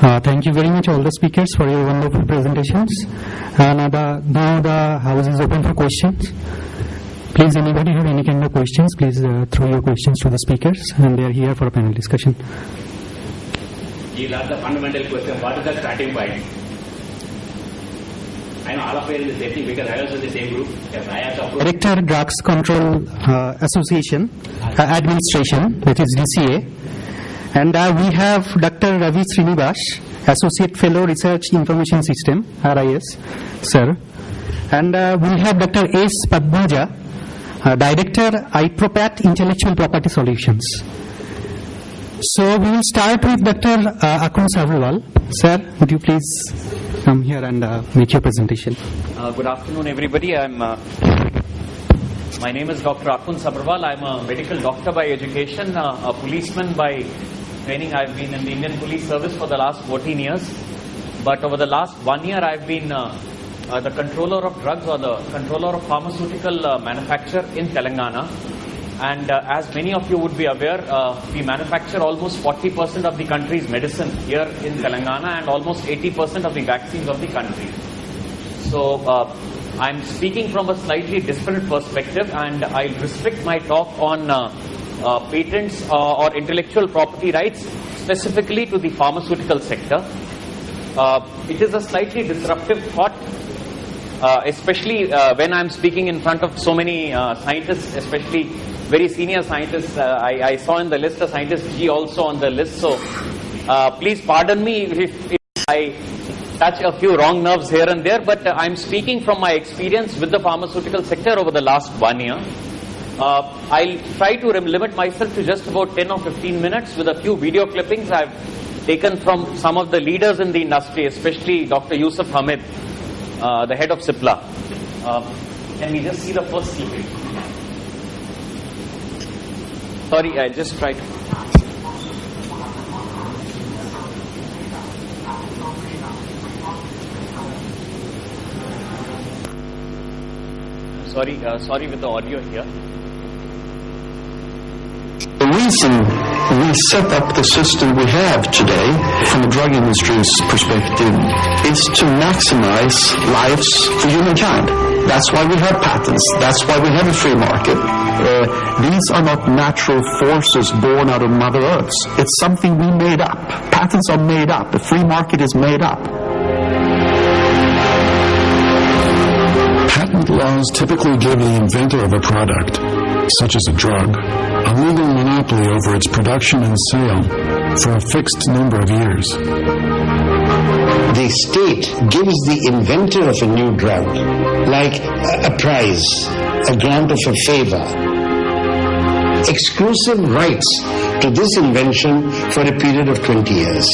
Thank you very much all the speakers for your wonderful presentations. Now the house is open for questions. Please, anybody have any kind of questions, please throw your questions to the speakers, and they are here for a panel discussion. You'll ask the fundamental question, what is the starting point? I know all of you are in the same thing because I was in the same group. Yes, I have to Director Drugs Control Association Administration, which is DCA. And we have Dr. Ravi Srinivas, Associate Fellow Research Information System, RIS, sir. And we have Dr. S. Padmaja, Director, IPROPAT Intellectual Property Solutions. So we will start with Dr. Akun Sabharwal. Sir, would you please come here and make your presentation? Good afternoon, everybody. My name is Dr. Akun Sabharwal. I'm a medical doctor by education, a policeman by training. I've been in the Indian Police Service for the last 14 years. But over the last 1 year, I've been the controller of drugs or the controller of pharmaceutical manufacture in Telangana. And as many of you would be aware, we manufacture almost 40% of the country's medicine here in Telangana and almost 80% of the vaccines of the country. So I'm speaking from a slightly different perspective, and I'll restrict my talk on patents or intellectual property rights specifically to the pharmaceutical sector. It is a slightly disruptive thought, especially when I'm speaking in front of so many scientists, especially very senior scientists. I saw in the list a scientist G also on the list, so please pardon me if I touch a few wrong nerves here and there, but I'm speaking from my experience with the pharmaceutical sector over the last 1 year. I'll try to limit myself to just about 10 or 15 minutes with a few video clippings I've taken from some of the leaders in the industry, especially Dr. Yusuf Hamid, the head of CIPLA. Can we just see the first clip? Sorry, I just tried to... Sorry with the audio here. The reason we set up the system we have today, from the drug industry's perspective, is to maximize lives for humankind. That's why we have patents. That's why we have a free market. These are not natural forces born out of Mother Earth. It's something we made up. Patents are made up. The free market is made up. Patent laws typically give the inventor of a product, such as a drug, a legal monopoly over its production and sale for a fixed number of years. The state gives the inventor of a new drug, like a prize, a grant of a favor, exclusive rights to this invention for a period of 20 years.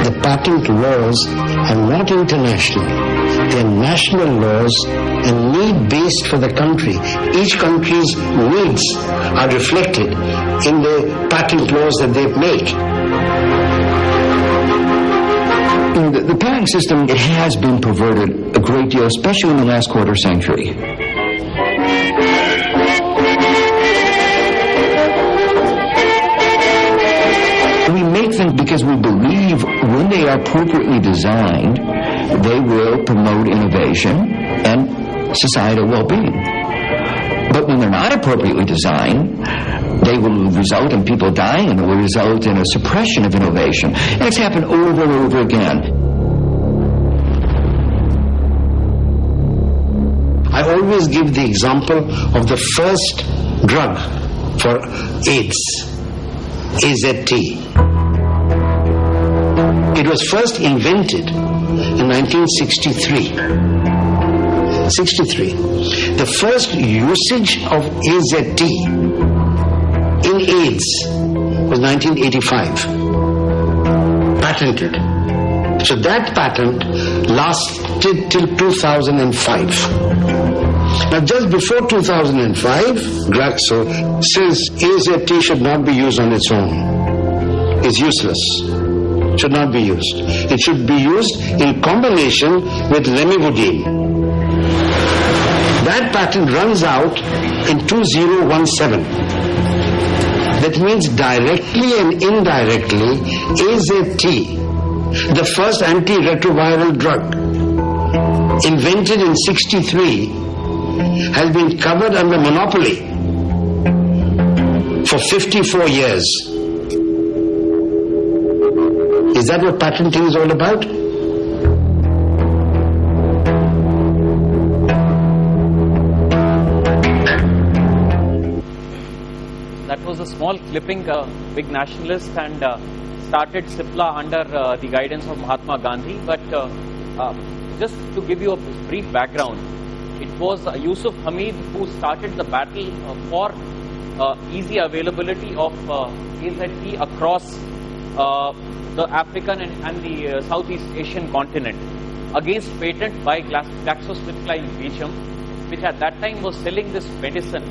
The patent laws are not international. They are national laws and need-based for the country. Each country's needs are reflected in the patent laws that they make. The patent system, it has been perverted a great deal, especially in the last quarter century. We make them because we believe when they are appropriately designed, they will promote innovation and societal well-being. But when they're not appropriately designed, they will result in people dying, and it will result in a suppression of innovation. And it's happened over and over again. I always give the example of the first drug for AIDS, AZT. It was first invented in 1963. The first usage of AZT in AIDS was 1985. Patented. So that patent lasted till 2005. Now just before 2005, Glaxo says AZT should not be used on its own. It's useless. Should not be used. It should be used in combination with lemivudine. That patent runs out in 2017. That means directly and indirectly, AZT, the first antiretroviral drug, invented in 1963, has been covered under monopoly for 54 years. Is that what patenting is all about? That was a small clipping, big nationalist, and started CIPLA under the guidance of Mahatma Gandhi. But just to give you a brief background, it was Yusuf Hamid who started the battle for easy availability of AZT across the African and the Southeast Asian continent against patent by GlaxoSmithKline Beecham, which at that time was selling this medicine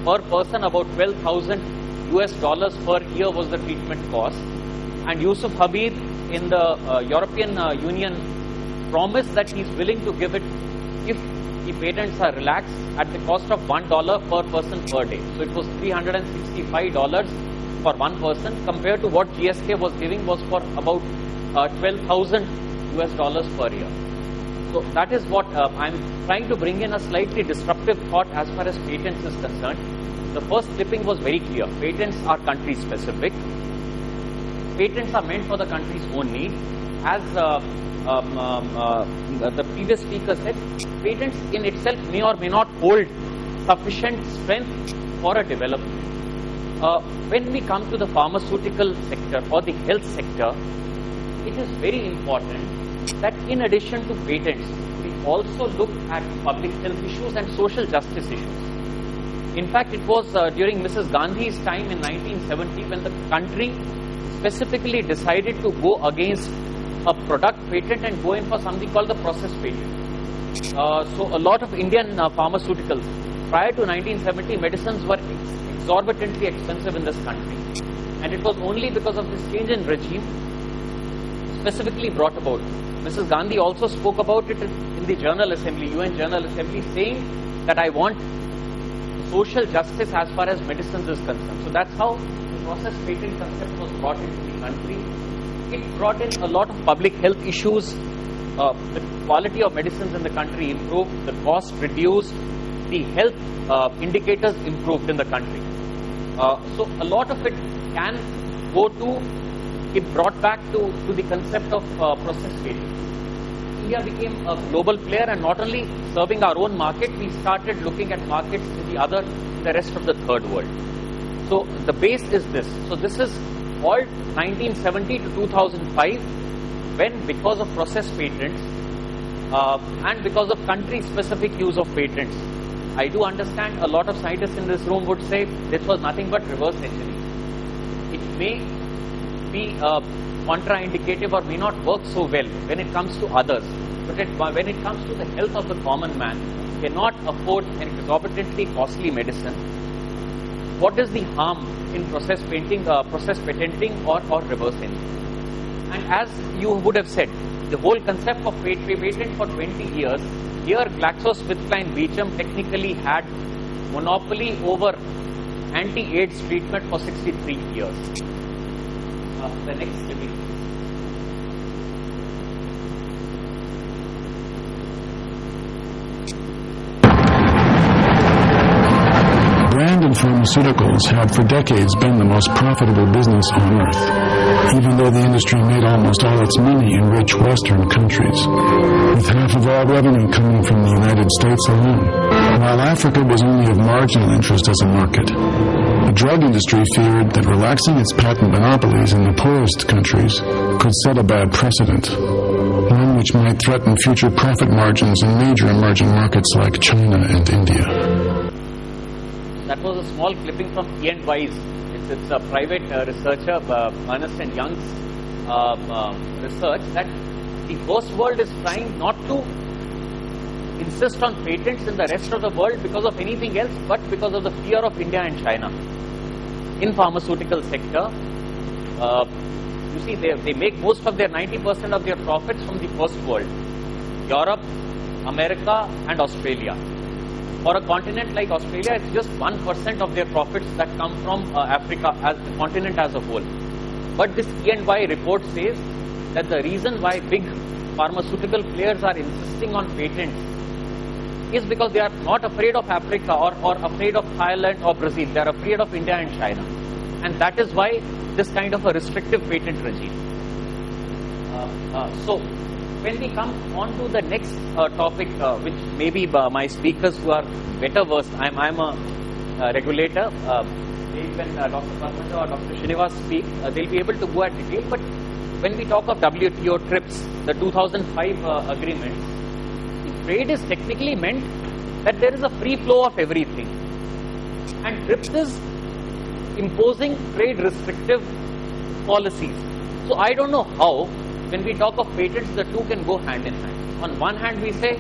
per person about $12,000 per year was the treatment cost. And Yusuf Hamid in the European Union promised that he is willing to give it if the patents are relaxed at the cost of $1 per person per day. So it was $365 for one person, compared to what GSK was giving was for about $12,000 per year. So that is what I'm trying to bring in, a slightly disruptive thought as far as patents is concerned. The first clipping was very clear. Patents are country specific. Patents are meant for the country's own need. As the previous speaker said, patents in itself may or may not hold sufficient strength for a development. When we come to the pharmaceutical sector or the health sector, it is very important that in addition to patents, we also look at public health issues and social justice issues. In fact, it was during Mrs. Gandhi's time in 1970 when the country specifically decided to go against a product patent and go in for something called the process patent. So a lot of Indian pharmaceuticals, prior to 1970, medicines were exorbitantly expensive in this country. And it was only because of this change in regime specifically brought about. Mrs. Gandhi also spoke about it in the General Assembly, UN General Assembly, saying that I want social justice as far as medicines is concerned. So that's how the process patent concept was brought into the country. It brought in a lot of public health issues. The quality of medicines in the country improved, the cost reduced, the health indicators improved in the country. So a lot of it can go to, it brought back to the concept of process patent. India became a global player, and not only serving our own market, we started looking at markets in the rest of the third world. So the base is this. So this is all 1970 to 2005, when because of process patents and because of country-specific use of patents, I do understand a lot of scientists in this room would say this was nothing but reverse engineering. It may be contraindicative or may not work so well when it comes to others, but when it comes to the health of the common man, cannot afford an exorbitantly costly medicine. What is the harm in process patenting or reverse engineering? And as you would have said, the whole concept of patent for 20 years, here GlaxoSmithKline Beecham technically had monopoly over anti-AIDS treatment for 63 years. The next clipping. Brand and pharmaceuticals had for decades been the most profitable business on earth, even though the industry made almost all its money in rich Western countries, with half of all revenue coming from the United States alone, while Africa was only of marginal interest as a market. The drug industry feared that relaxing its patent monopolies in the poorest countries could set a bad precedent, one which might threaten future profit margins in major emerging markets like China and India. That was a small clipping from E&Y's. It's a private researcher, Ernst & Young's research, that the first world is trying not to insist on patents in the rest of the world because of anything else, but because of the fear of India and China. In pharmaceutical sector, you see they make most of their 90% of their profits from the first world, Europe, America and Australia. For a continent like Australia, it's just 1% of their profits that come from Africa as the continent as a whole. But this E&Y report says that the reason why big pharmaceutical players are insisting on patents is because they are not afraid of Africa or afraid of Thailand or Brazil. They are afraid of India and China. And that is why this kind of a restrictive patent regime. So when we come on to the next topic, which maybe my speakers who are better versed, I'm a regulator. When Dr. Parmanda or Dr. Srinivas speak, they'll be able to go at detail. But when we talk of WTO TRIPS, the 2005 agreement, trade is technically meant that there is a free flow of everything. And TRIPS is imposing trade restrictive policies. So I don't know how, when we talk of patents, the two can go hand in hand. On one hand we say,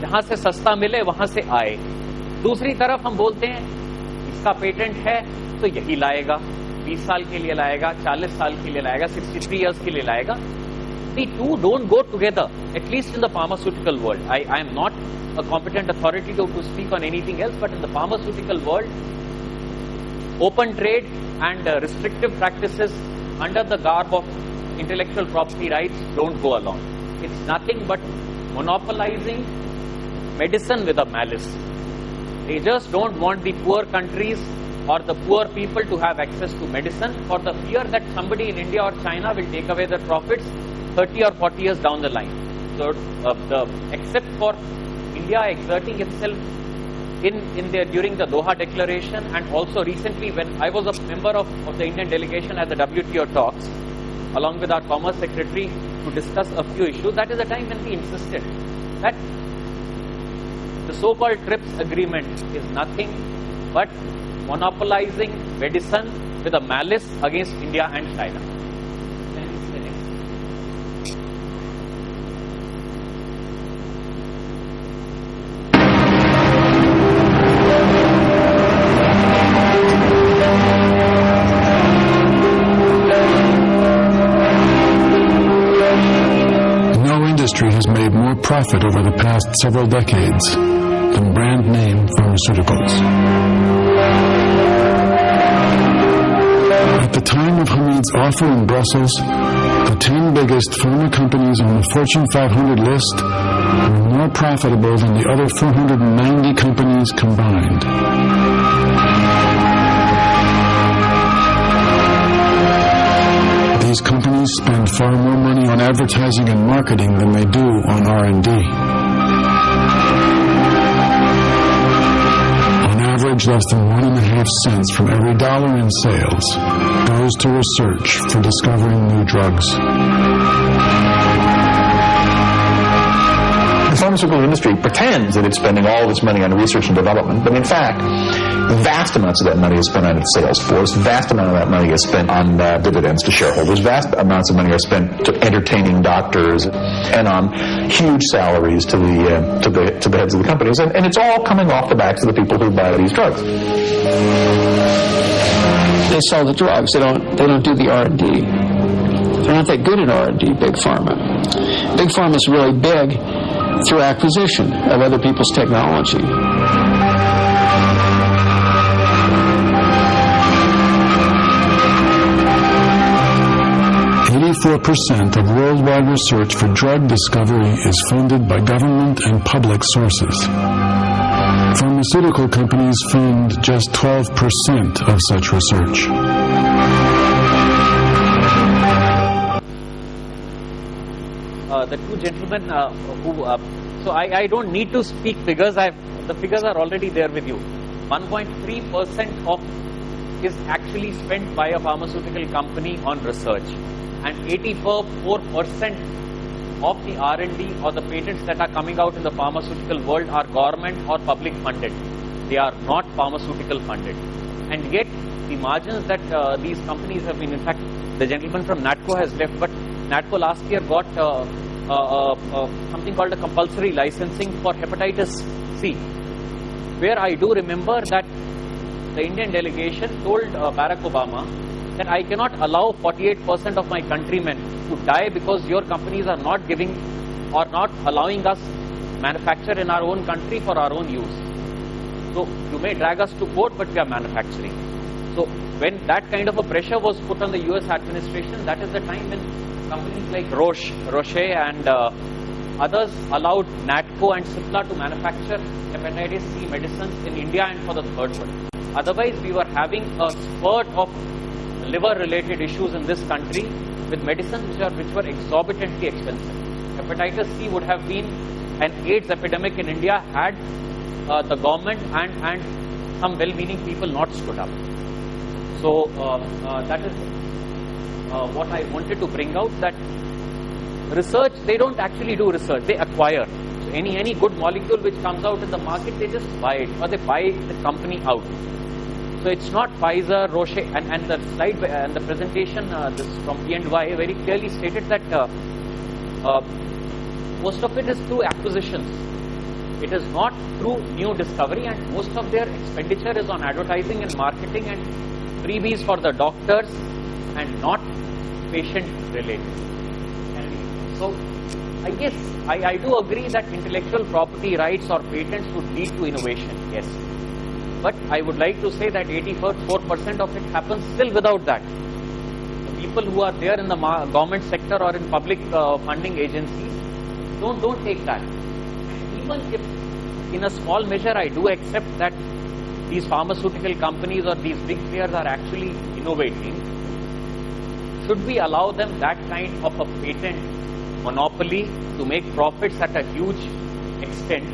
जहाँ से सस्ता मिले वहाँ से आए. दूसरी तरफ हम बोलते हैं, इसका पेटेंट है तो यही लाएगा, 20 साल के लिए लाएगा, 40 साल के लिए लाएगा, 63 years के लिए लाएगा. The two don't go together, at least in the pharmaceutical world. I am not a competent authority to speak on anything else, but in the pharmaceutical world, open trade and restrictive practices under the garb of intellectual property rights don't go along. It's nothing but monopolizing medicine with a malice. They just don't want the poor countries or the poor people to have access to medicine for the fear that somebody in India or China will take away their profits 30 or 40 years down the line. So except for India exerting itself during the Doha Declaration, and also recently when I was a member of the Indian delegation at the WTO talks, along with our Commerce Secretary, to discuss a few issues, that is the time when we insisted that the so-called TRIPS agreement is nothing but monopolizing medicine with a malice against India and China. Has made more profit over the past several decades than brand name pharmaceuticals. At the time of Hamid's offer in Brussels, the 10 biggest pharma companies on the Fortune 500 list were more profitable than the other 490 companies combined. These companies spend far more money on advertising and marketing than they do on R&D. On average, less than 1.5 cents from every dollar in sales goes to research for discovering new drugs. The pharmaceutical industry pretends that it's spending all of its money on research and development, but in fact, vast amounts of that money is spent on its sales force, vast amount of that money is spent on dividends to shareholders, vast amounts of money are spent to entertaining doctors and on huge salaries to the heads of the companies, and it's all coming off the backs of the people who buy these drugs. They sell the drugs, they don't do the R&D. They're not that good at R&D, Big Pharma. Big Pharma is really big through acquisition of other people's technology. 84% of worldwide research for drug discovery is funded by government and public sources. Pharmaceutical companies fund just 12% of such research. The two gentlemen so I don't need to speak figures. The figures are already there with you. 1.3% of is actually spent by a pharmaceutical company on research, and 84% of the R&D or the patents that are coming out in the pharmaceutical world are government or public funded. They are not pharmaceutical funded, and yet the margins that these companies have been, in fact the gentleman from NATCO has left, but NATCO last year got something called a compulsory licensing for hepatitis C, where I do remember that the Indian delegation told Barack Obama that I cannot allow 48% of my countrymen to die because your companies are not giving or not allowing us manufacture in our own country for our own use. So you may drag us to court, but we are manufacturing. So when that kind of a pressure was put on the US administration, that is the time when companies like Roche and others allowed NATCO and Cipla to manufacture hepatitis C medicines in India and for the third world. Otherwise, we were having a spurt of liver-related issues in this country with medicines which were exorbitantly expensive. Hepatitis C would have been an AIDS epidemic in India had the government and some well-meaning people not stood up. So that is what I wanted to bring out, that research, they don't actually do research, they acquire. So any good molecule which comes out in the market, they just buy it, or they buy the company out. So it's not Pfizer, Roche, and the slide and the presentation this from P&Y very clearly stated that most of it is through acquisitions. It is not through new discovery, and most of their expenditure is on advertising and marketing and freebies for the doctors and not patient related. So I guess I do agree that intellectual property rights or patents would lead to innovation, yes. But I would like to say that 84% of it happens still without that. The people who are there in the government sector or in public funding agencies don't take that. Even if in a small measure I do accept that these pharmaceutical companies or these big players are actually innovating, should we allow them that kind of a patent monopoly to make profits at a huge extent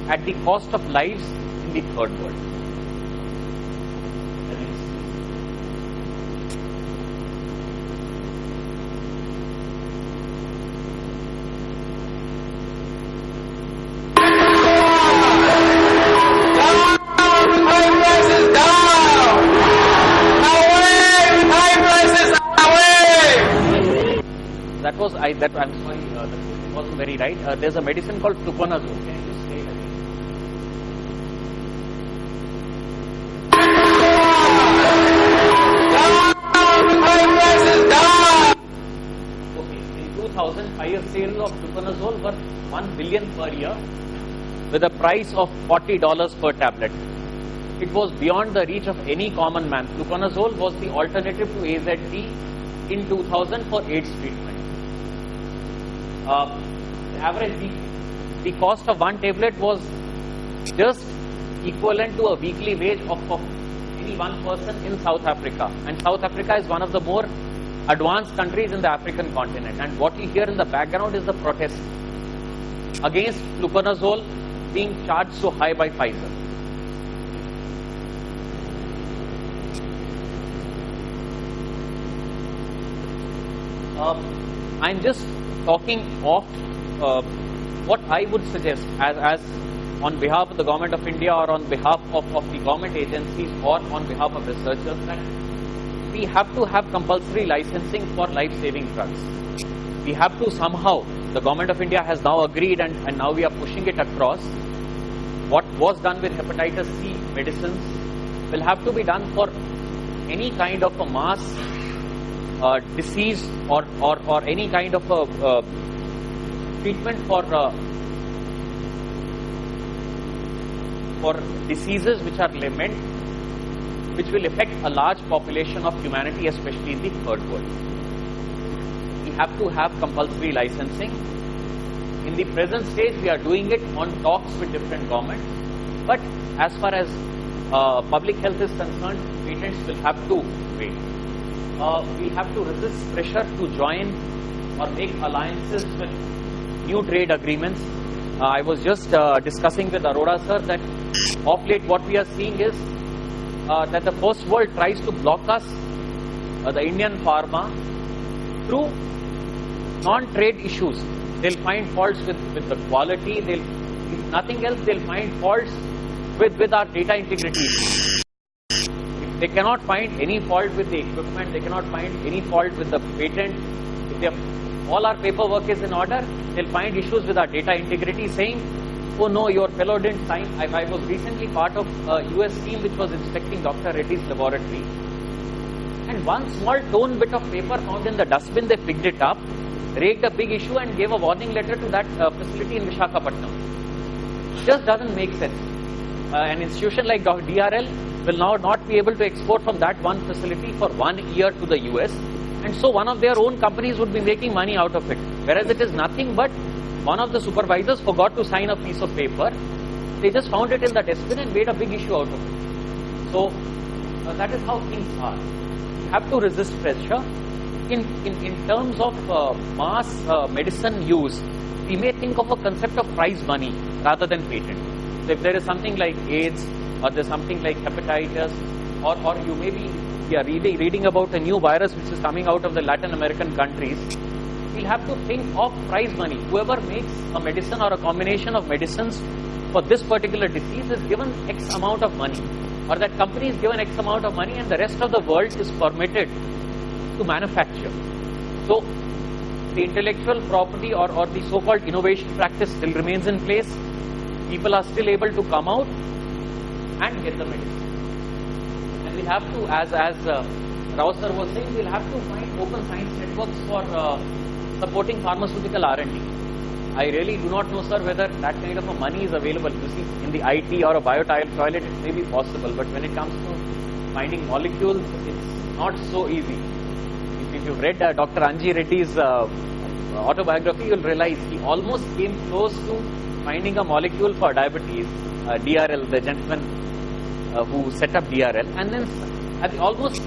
at the cost of lives in the third world? I'm sorry, that wasn't very right. There's a medicine called fluconazole. Can you just say it again? Okay, in 2000, higher sales of fluconazole were 1 billion per year with a price of $40 per tablet. It was beyond the reach of any common man. Fluconazole was the alternative to AZT in 2000 for AIDS treatment. The cost of one tablet was just equivalent to a weekly wage of any one person in South Africa. And South Africa is one of the more advanced countries in the African continent. And what you hear in the background is the protest against fluconazole being charged so high by Pfizer. I'm just talking of what I would suggest as on behalf of the Government of India or on behalf of the government agencies or on behalf of researchers, that we have to have compulsory licensing for life-saving drugs. We have to somehow, the Government of India has now agreed and now we are pushing it across. What was done with hepatitis C medicines will have to be done for any kind of a mass disease or any kind of a treatment for diseases which are meant, which will affect a large population of humanity, especially in the third world. We have to have compulsory licensing. In the present stage, we are doing it on talks with different governments. But as far as public health is concerned, patents will have to wait. We have to resist pressure to join or make alliances with new trade agreements. I was just discussing with Arora sir that of late what we are seeing is that the first world tries to block us, the Indian pharma, through non-trade issues. They'll find faults with the quality, if nothing else, they'll find faults with our data integrity issues. They cannot find any fault with the equipment, they cannot find any fault with the patent. If all our paperwork is in order, they'll find issues with our data integrity, saying, oh no, your fellow didn't sign. I was recently part of a US team which was inspecting Dr. Reddy's laboratory. And one small torn bit of paper found in the dustbin, they picked it up, raked a big issue and gave a warning letter to that facility in Visakhapatnam. just doesn't make sense. An institution like DRL will now not be able to export from that one facility for 1 year to the US, and so one of their own companies would be making money out of it, whereas it is nothing but one of the supervisors forgot to sign a piece of paper. They just found it in the dustbin and made a big issue out of it. So that is how things are. You have to resist pressure. In terms of mass medicine use, we may think of a concept of prize money rather than patent. So if there is something like AIDS, or there's something like hepatitis, or you may be reading about a new virus which is coming out of the Latin American countries, we'll have to think of prize money. Whoever makes a medicine or a combination of medicines for this particular disease is given X amount of money, or that company is given X amount of money, and the rest of the world is permitted to manufacture. So the intellectual property or the so-called innovation practice still remains in place. People are still able to come out and get the medicine. And we'll have to, as Rao sir was saying, we'll have to find open science networks for supporting pharmaceutical R&D. I really do not know, sir, whether that kind of a money is available. You see, in the IT or a toilet, it may be possible, but when it comes to finding molecules, it's not so easy. If you've read Dr. Anji Reddy's autobiography, you'll realize he almost came close to finding a molecule for diabetes, DRL, the gentleman who set up DRL, and then almost